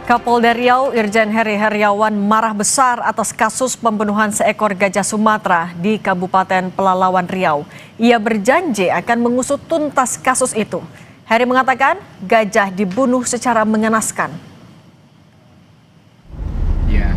Kapolda Riau Irjen Heri Heriawan marah besar atas kasus pembunuhan seekor gajah Sumatera di Kabupaten Pelalawan Riau. Ia berjanji akan mengusut tuntas kasus itu. Heri mengatakan gajah dibunuh secara mengenaskan. Ya.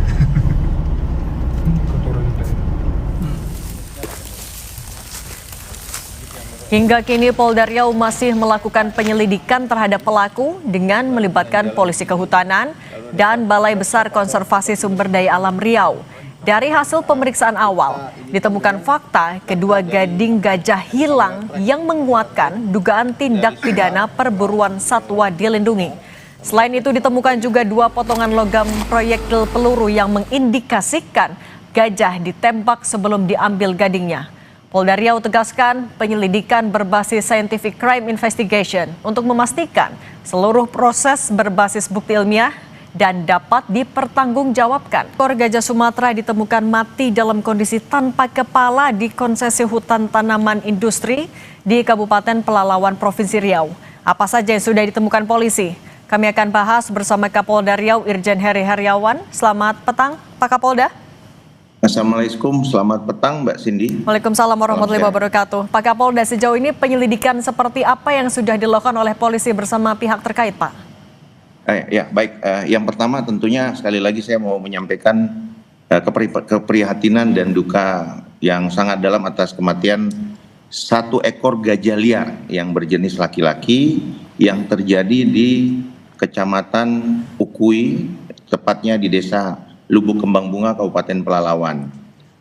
Hingga kini Polda Riau masih melakukan penyelidikan terhadap pelaku dengan melibatkan polisi kehutanan dan Balai Besar Konservasi Sumber Daya Alam Riau. Dari hasil pemeriksaan awal, ditemukan fakta kedua gading gajah hilang yang menguatkan dugaan tindak pidana perburuan satwa dilindungi. Selain itu ditemukan juga 2 potongan logam proyektil peluru yang mengindikasikan gajah ditembak sebelum diambil gadingnya. Polda Riau tegaskan penyelidikan berbasis scientific crime investigation untuk memastikan seluruh proses berbasis bukti ilmiah dan dapat dipertanggungjawabkan. Ekor gajah Sumatera ditemukan mati dalam kondisi tanpa kepala di konsesi hutan tanaman industri di Kabupaten Pelalawan, Provinsi Riau. Apa saja yang sudah ditemukan polisi? Kami akan bahas bersama Kapolda Riau Irjen Heri Heriawan. Selamat petang, Pak Kapolda. Assalamualaikum, selamat petang Mbak Cindy. Waalaikumsalam warahmatullahi wabarakatuh. Pak Kapolda, sejauh ini penyelidikan seperti apa yang sudah dilakukan oleh polisi bersama pihak terkait, Pak? Ya, baik. Yang pertama tentunya sekali lagi saya mau menyampaikan keprihatinan dan duka yang sangat dalam atas kematian 1 ekor gajah liar yang berjenis laki-laki yang terjadi di Kecamatan Ukui, tepatnya di Desa Lubuk Kembang Bunga, Kabupaten Pelalawan.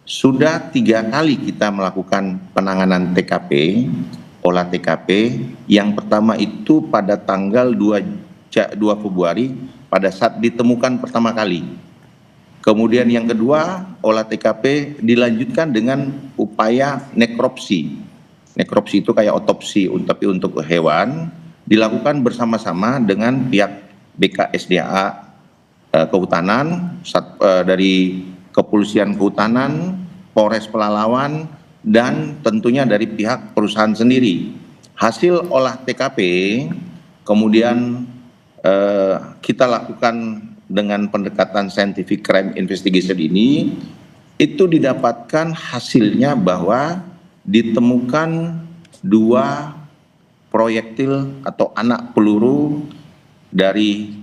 Sudah 3 kali kita melakukan penanganan TKP, olah TKP. Yang pertama itu pada tanggal 2 Februari pada saat ditemukan pertama kali. Kemudian yang kedua, olah TKP dilanjutkan dengan upaya nekropsi. Nekropsi itu kayak otopsi tapi untuk hewan, dilakukan bersama-sama dengan pihak BKSDA Kehutanan, dari Kepolisian Kehutanan, Polres Pelalawan, dan tentunya dari pihak perusahaan sendiri. Hasil olah TKP kemudian kita lakukan dengan pendekatan scientific crime investigation ini, itu didapatkan hasilnya bahwa ditemukan 2 proyektil atau anak peluru dari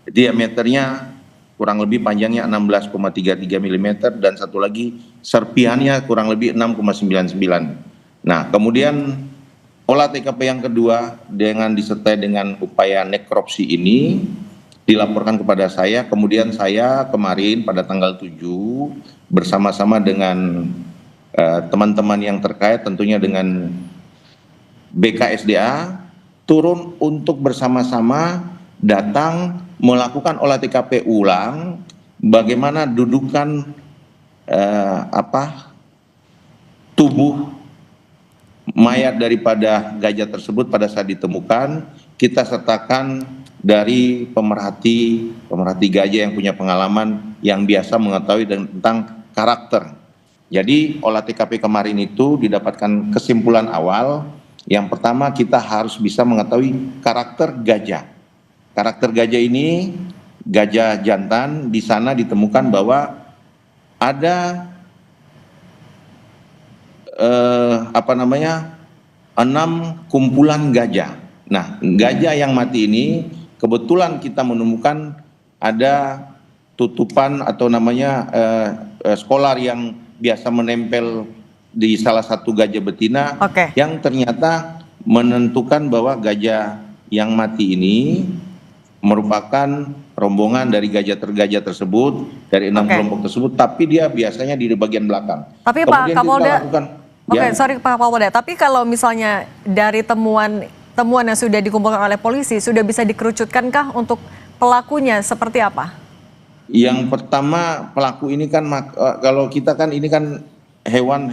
diameternya kurang lebih panjangnya 16,33 mm dan satu lagi serpihannya kurang lebih 6,99. Nah, kemudian olah TKP yang kedua dengan disertai dengan upaya nekropsi ini dilaporkan kepada saya. Kemudian saya kemarin pada tanggal 7 bersama-sama dengan teman-teman yang terkait tentunya dengan BKSDA turun untuk bersama-sama datang melakukan olah TKP ulang bagaimana dudukan tubuh mayat daripada gajah tersebut pada saat ditemukan. Kita sertakan dari pemerhati gajah yang punya pengalaman yang biasa mengetahui tentang karakter. Jadi olah TKP kemarin itu didapatkan kesimpulan awal. Yang pertama kita harus bisa mengetahui karakter gajah. Karakter gajah ini gajah jantan, di sana ditemukan bahwa ada 6 kumpulan gajah. Nah, gajah yang mati ini kebetulan kita menemukan ada tutupan atau namanya skolar yang biasa menempel di salah satu gajah betina. Yang ternyata menentukan bahwa gajah yang mati ini merupakan rombongan dari gajah tersebut, dari 6 kelompok tersebut, tapi dia biasanya di bagian belakang. Tapi Pak Kapolda, Pak Kapolda, tapi kalau misalnya dari temuan yang sudah dikumpulkan oleh polisi, sudah bisa dikerucutkankah untuk pelakunya seperti apa? Yang pertama, pelaku ini kan kalau kita kan ini kan hewan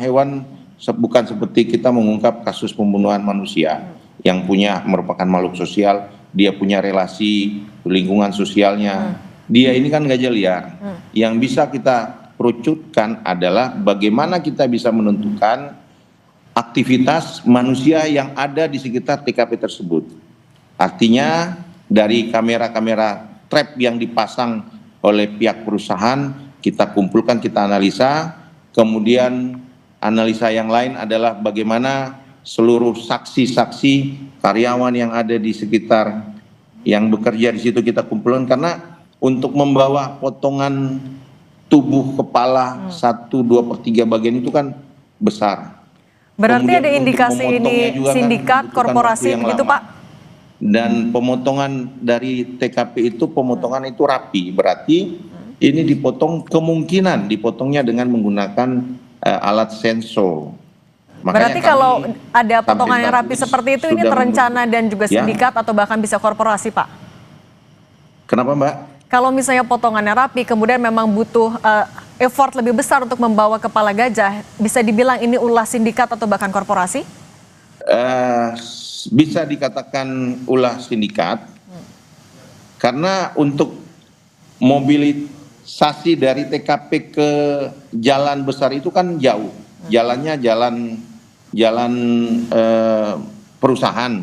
bukan seperti kita mengungkap kasus pembunuhan manusia yang merupakan makhluk sosial, dia punya relasi lingkungan sosialnya. Dia ini kan gajah liar. Yang bisa kita kerucutkan adalah bagaimana kita bisa menentukan aktivitas manusia yang ada di sekitar TKP tersebut. Artinya dari kamera-kamera trap yang dipasang oleh pihak perusahaan, kita kumpulkan, kita analisa. Kemudian analisa yang lain adalah bagaimana seluruh saksi-saksi karyawan yang ada di sekitar yang bekerja di situ kita kumpulkan, karena untuk membawa potongan tubuh kepala 1/2/3 bagian itu kan besar. Berarti Kemudian ada untuk indikasi ini memotongnya juga kan sindikat, membutuhkan korporasi waktu yang begitu lama. Pak? Dan pemotongan dari TKP itu, pemotongan itu rapi, berarti ini dipotong, kemungkinan dipotongnya dengan menggunakan alat sensor. Berarti Makanya kalau kami ada sampai potongan yang saat rapi ini seperti itu, ini sudah terencana dan juga Ya. sindikat atau bahkan bisa korporasi Pak? Kenapa Mbak? Kalau misalnya potongannya rapi, kemudian memang butuh effort lebih besar untuk membawa kepala gajah, bisa dibilang ini ulah sindikat atau bahkan korporasi? Bisa dikatakan ulah sindikat, karena untuk mobilisasi dari TKP ke jalan besar itu kan jauh, jalannya jalan perusahaan.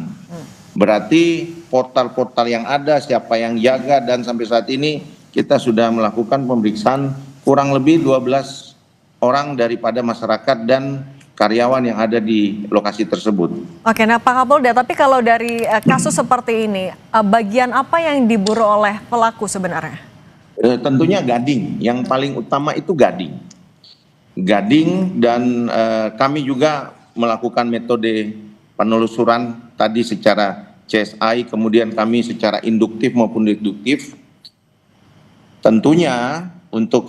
Berarti portal-portal yang ada, siapa yang jaga, dan sampai saat ini kita sudah melakukan pemeriksaan kurang lebih 12 orang daripada masyarakat dan karyawan yang ada di lokasi tersebut. Oke, nah Pak Kapolda, tapi kalau dari kasus seperti ini, bagian apa yang diburu oleh pelaku sebenarnya? Tentunya gading, yang paling utama itu gading. Gading, dan kami juga melakukan metode penelusuran tadi secara CSI, kemudian kami secara induktif maupun deduktif. Tentunya untuk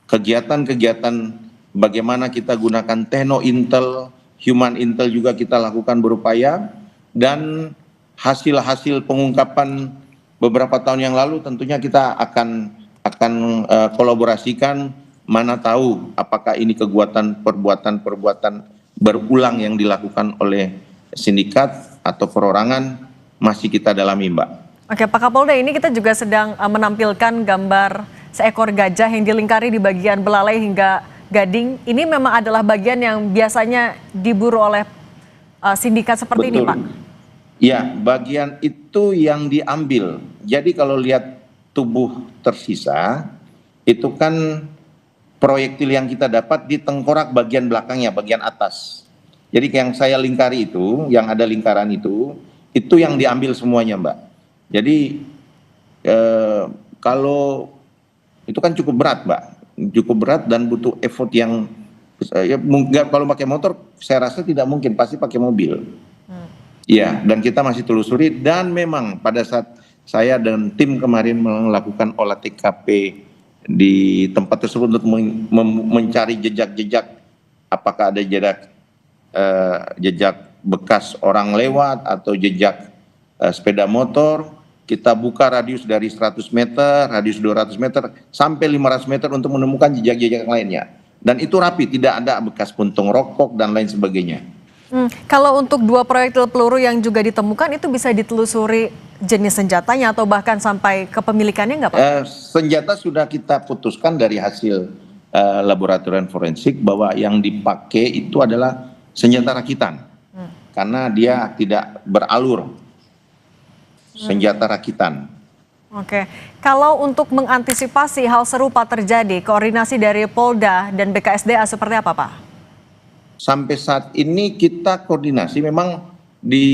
kegiatan-kegiatan bagaimana kita gunakan tekno intel, human intel juga kita lakukan berupaya, dan hasil-hasil pengungkapan beberapa tahun yang lalu tentunya kita akan kolaborasikan, mana tahu apakah ini perbuatan berulang yang dilakukan oleh sindikat atau perorangan, masih kita dalami Mbak. Oke Pak Kapolda, ini kita juga sedang menampilkan gambar seekor gajah yang dilingkari di bagian belalai hingga gading. Ini memang adalah bagian yang biasanya diburu oleh sindikat seperti ini Pak? Ya, bagian itu yang diambil. Jadi kalau lihat tubuh tersisa, itu kan proyektil yang kita dapat di tengkorak bagian belakangnya, bagian atas. Jadi yang saya lingkari itu, yang ada lingkaran itu yang diambil semuanya Mbak. Jadi kalau itu kan cukup berat Mbak, cukup berat dan butuh effort yang kalau pakai motor saya rasa tidak mungkin, pasti pakai mobil. Iya, dan kita masih telusuri, dan memang pada saat saya dan tim kemarin melakukan olah TKP di tempat tersebut untuk mencari jejak-jejak, apakah ada jejak bekas orang lewat atau jejak sepeda motor. Kita buka radius dari 100 meter, radius 200 meter, sampai 500 meter untuk menemukan jejak-jejak lainnya. Dan itu rapi, tidak ada bekas puntung rokok dan lain sebagainya. Kalau untuk 2 proyektil peluru yang juga ditemukan, itu bisa ditelusuri jenis senjatanya atau bahkan sampai kepemilikannya nggak Pak? Senjata sudah kita putuskan dari hasil laboratorium forensik bahwa yang dipakai itu adalah senjata rakitan. Karena dia tidak beralur, senjata rakitan. Oke, kalau untuk mengantisipasi hal serupa terjadi, koordinasi dari Polda dan BKSDA seperti apa Pak? Sampai saat ini kita koordinasi, memang di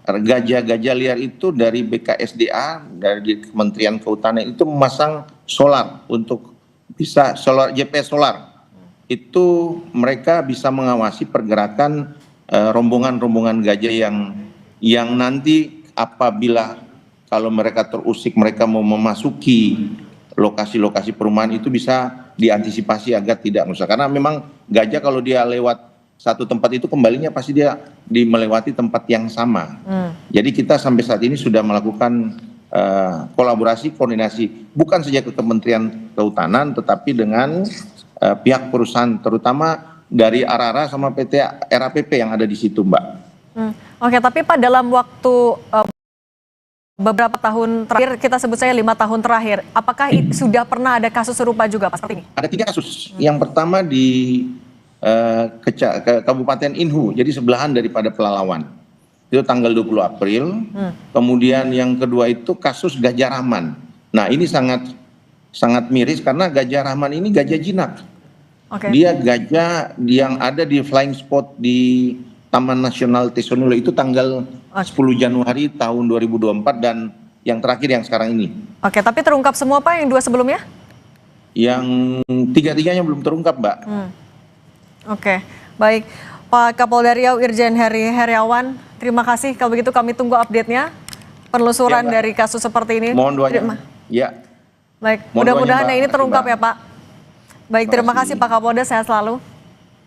gajah-gajah liar itu dari BKSDA, dari Kementerian Kehutanan itu memasang solar untuk bisa GPS solar. Itu mereka bisa mengawasi pergerakan rombongan-rombongan gajah yang nanti apabila kalau mereka terusik, mereka mau memasuki lokasi-lokasi perumahan, itu bisa diantisipasi agar tidak rusak. Karena memang gajah kalau dia lewat satu tempat itu kembalinya pasti dia melewati tempat yang sama. Jadi kita sampai saat ini sudah melakukan kolaborasi, koordinasi, bukan saja ke Kementerian Kehutanan, tetapi dengan pihak perusahaan, terutama dari Arara sama PT RAPP yang ada di situ Mbak. Oke, tapi Pak, dalam waktu beberapa tahun terakhir, kita sebut saya 5 tahun terakhir, apakah sudah pernah ada kasus serupa juga Pak seperti ini? Ada 3 kasus. Yang pertama di Kabupaten Inhu, jadi sebelahan daripada Pelalawan. itu tanggal 20 April. Kemudian yang kedua itu kasus Gajah Rahman. Nah ini sangat miris karena Gajah Rahman ini gajah jinak. Dia gajah yang ada di flying spot di Taman Nasional Tesonula itu tanggal 10 Januari tahun 2024 dan yang terakhir yang sekarang ini. Oke, tapi terungkap semua Pak yang 2 sebelumnya? Yang 3-tiganya belum terungkap, Mbak. Oke, baik. Pak Kapolda Riau Irjen Heri Heriawan, terima kasih. Kalau begitu kami tunggu update-nya, penelusuran dari kasus seperti ini. Mohon doanya. Ya. Baik, mudah-mudahan ini terungkap ya Pak. Baik, terima kasih Pak Kapolda, sehat selalu.